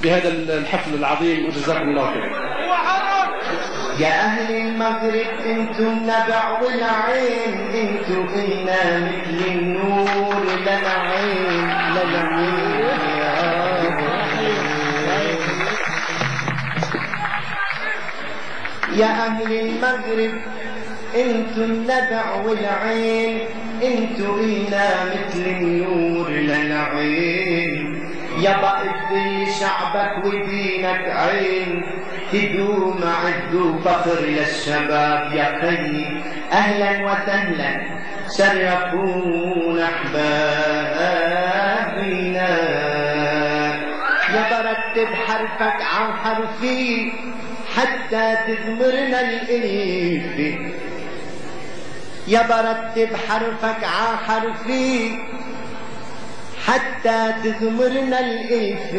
بهذا الحفل العظيم وجزاكم الله خير. يا أهل المغرب انتم نبع والعين، انتم إلنا مثل النور للعين للعين. يا أهل المغرب انتم نبع والعين، انتم إلنا مثل النور للعين. يابا ادي شعبك ودينك عين، تدوم عد وفخر للشباب يا خيي. اهلا وسهلا شرفونا احبابنا. يابا رتب حرفك عن حرفي حتى تثمرنا الالف. يابا رتب حرفك عن حرفي حتى تثمرنا الالف.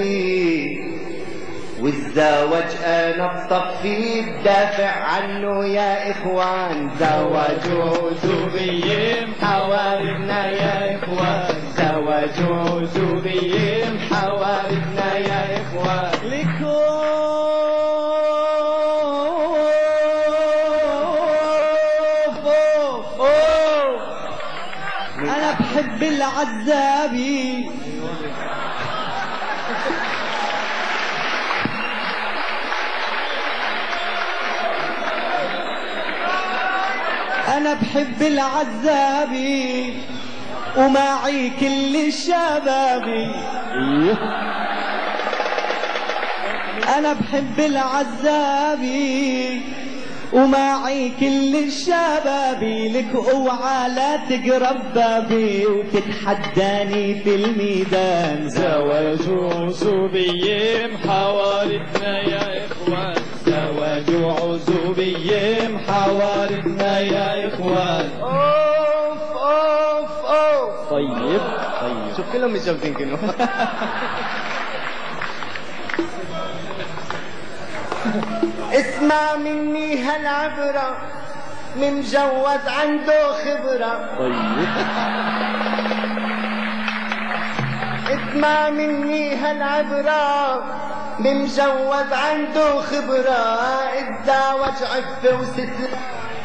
والزواج انا بصفي بدافع عنه يا اخوان. زواج عزوبية حواربنا يا اخوان، زواج عزوبية حواربنا يا اخوان. انا بحب العزابي، انا بحب العزابي ومعي كل الشبابي. انا بحب العزابي ومعي كل الشبابي. لك اوعى لا تقرب بابي وتتحداني في الميدان. زواج عزوبية حواربنا يا اخوان، زواج عزوبية حواربنا يا اخوان. اوف اوف اوف. طيب شوف كلهم متجوزين كلهم. اسمع مني هالعبرة، ممجوز عنده خبرة. طيب اسمع مني هالعبرة، ممجوز عنده خبرة. الزواج عفة وستر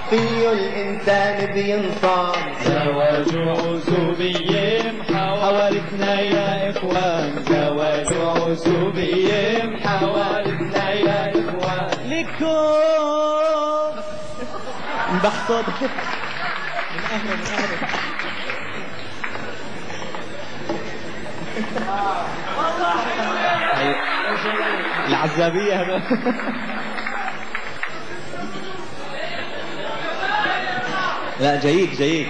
فيه الإنسان بينصام. زواج عزوبية حواربنا يا اخوان، زواج عزوبية حواربنا يا اخوان. لكم بحصد من اهلا من اهلا. العزابية هذا. لا جيد جيد.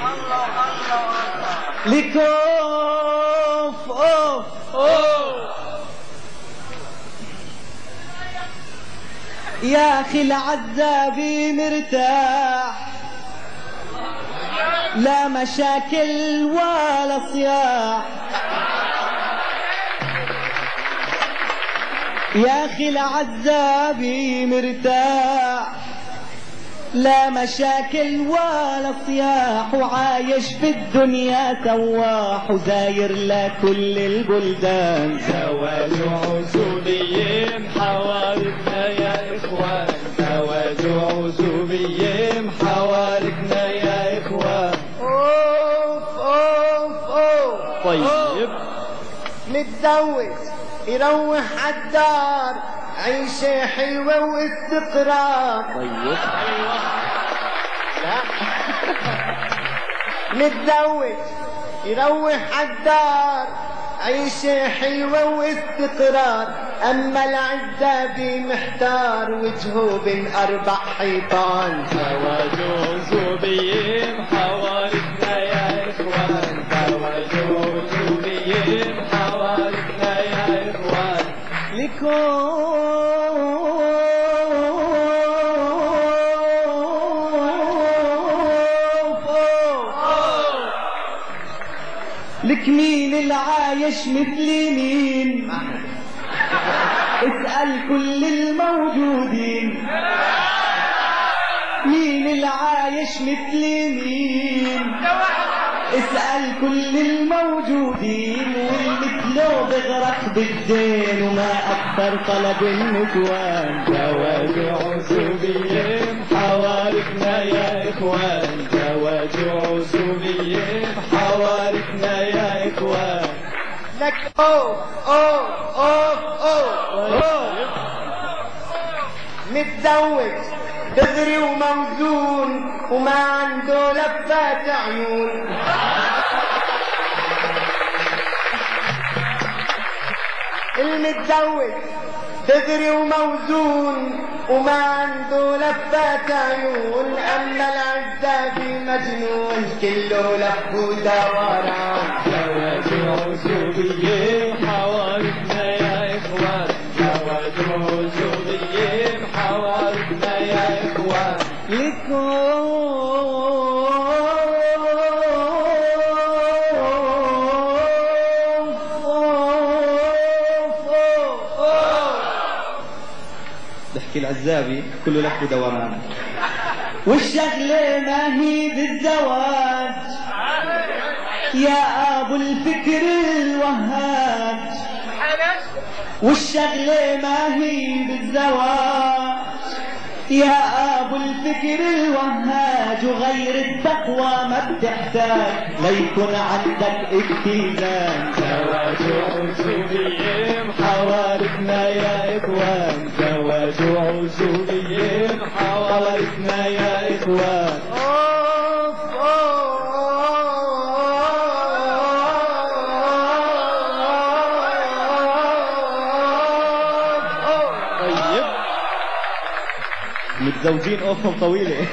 لكوف اوف اوف. يا اخي العزابي مرتاح، لا مشاكل ولا صياح. يا اخي العزابي مرتاح، لا مشاكل ولا صياح. وعايش في الدنيا سواح وزاير لكل البلدان. زواج عزوبية حواربنا يا اخوان، زواج عزوبية حواربنا يا اخوان. اوف اوف اوف. طيب متزوج يروح عالدار، عيشة حلوة واستقرار. طيب لا. متزوج يروح عالدار، عيشة حلوة واستقرار. أما العزابي محتار، وجهه بين أربع حيطان. زواج عزوبية حواربنا يا اخوان، زواج عزوبية حواربنا يا اخوان. لك مين العايش مثل مين؟ اسأل كل الموجودين. مين العايش مثل مين؟ اسأل كل الموجودين. والمثله بغرق بالدين وما أكثر طلب النسوان. زواج عزوبيين حوارتنا يا إخوان، زواج عزوبيين حوارتنا يا إخوان. لك أوه أوه أوه أوه متزوج دغري وموزون وما عنده لفات عيون. المتزوج دغري وموزون وما عنده لفات عيون، أما العزابي مجنون كله لف ودوران. زواج عزوبيين حوارتنا يا إخوان، زواج عزوبيين حوارتنا يا إخوان. ضحك العزابي كله لف ودوران. والشغلة ما هي بالزواج يا أبو الفكر الوهاج، والشغلة ما هي بالزواج يا أبو الفكر الوهاج، وغير التقوى ما بتحتاج ليكون عندك اتزان. زواج عزوبيين حوارتنا يا إخوان، زواج عزوبيين حوارتنا يا إخوان. طيب متزوجين أوفهم طويلة.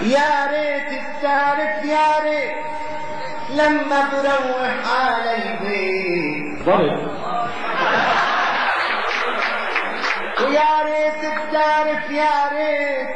يا ريت تعرف يا ريت لما بروح على البيت، ضرب ويا ريت تعرف يا ريت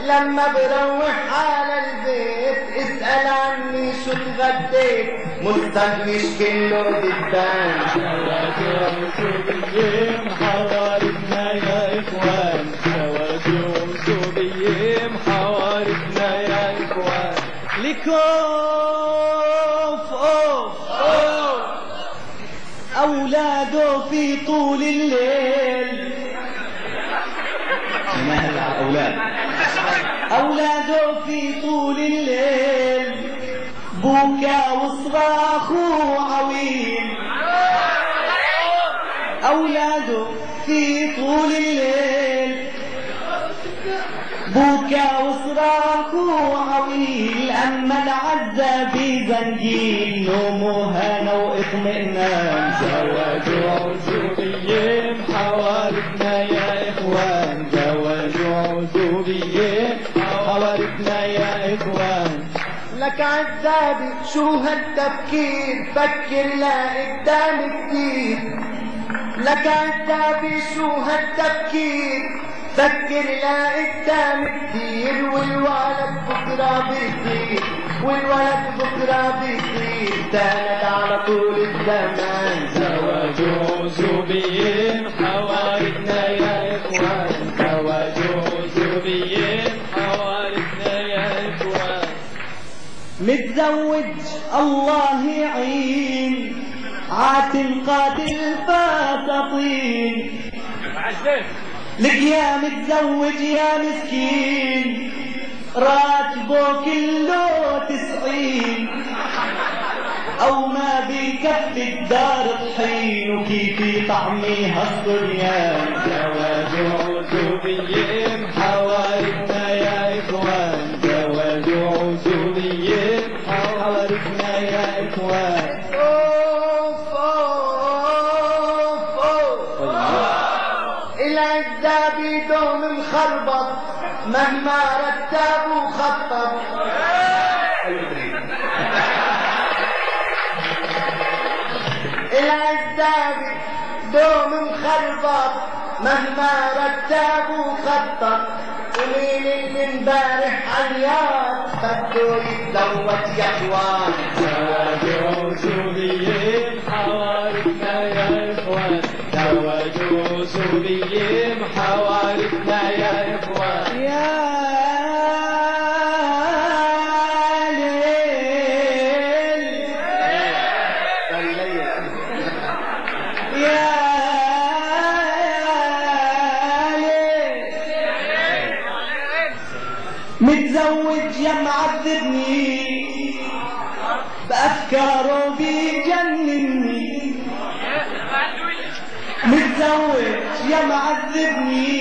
لما بروح على البيت اسأل عني شو اتغديت، مستنيش كله دبان. زواج عزوبيين حوارتنا يا إخوان، زواج عزوبيين حوارتنا يا إخوان. لكوف أوف أولاده في طول الليل. ما هلا أولاد أولاده في طول الليل، بوكا وصراخ وعويل. أولاده في طول الليل، بوكا وصراخ وعويل. أما العزابي زنجيل نومه هنا واطمئنان. زواج عزوبيين حوارتنا يا إخوان، زواج عزوبيين حوارتنا يا إخوان. لك عزابي شو هالتفكير، فكر لا قدام كتير. لك عزابي شو هالتفكير، فكر لا قدام كتير. والولد بكرة بيصير، والولد بكرة بيصير سند على طول الزمان. زواج عزوبيين حوارتنا يا إخوان، زواج عزوبيين حوارتنا يا إخوان. متزوج الله يعين عاتنقات الفاسطين. لك يا متزوج يا مسكين راتبه كله 90، او ما بكفي الدار طحين وكيف يطعميها الصبيان. زواج عزوبيين حوارتنا يا إخوان، زواج عزوبيين حوارتنا يا إخوان. العزابي دوم مخربط مهما رتب وخطب. العزابي دوم مخربط مهما رتب وخطب. قليل اللي امبارح عياط بده يتزوج يا اخوان. زواج عزوبيين حوارتنا يا إخوان، زواج عزوبيين حوارتنا يا إخوان. يا ليل متزوج يا معذبني بأفكاره بيجنني، متزوج يا معذبني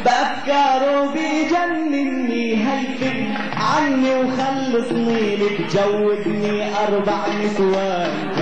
بأفكاره بيجنني، هيفك عني وخلصني، متجوزني 4 نسوان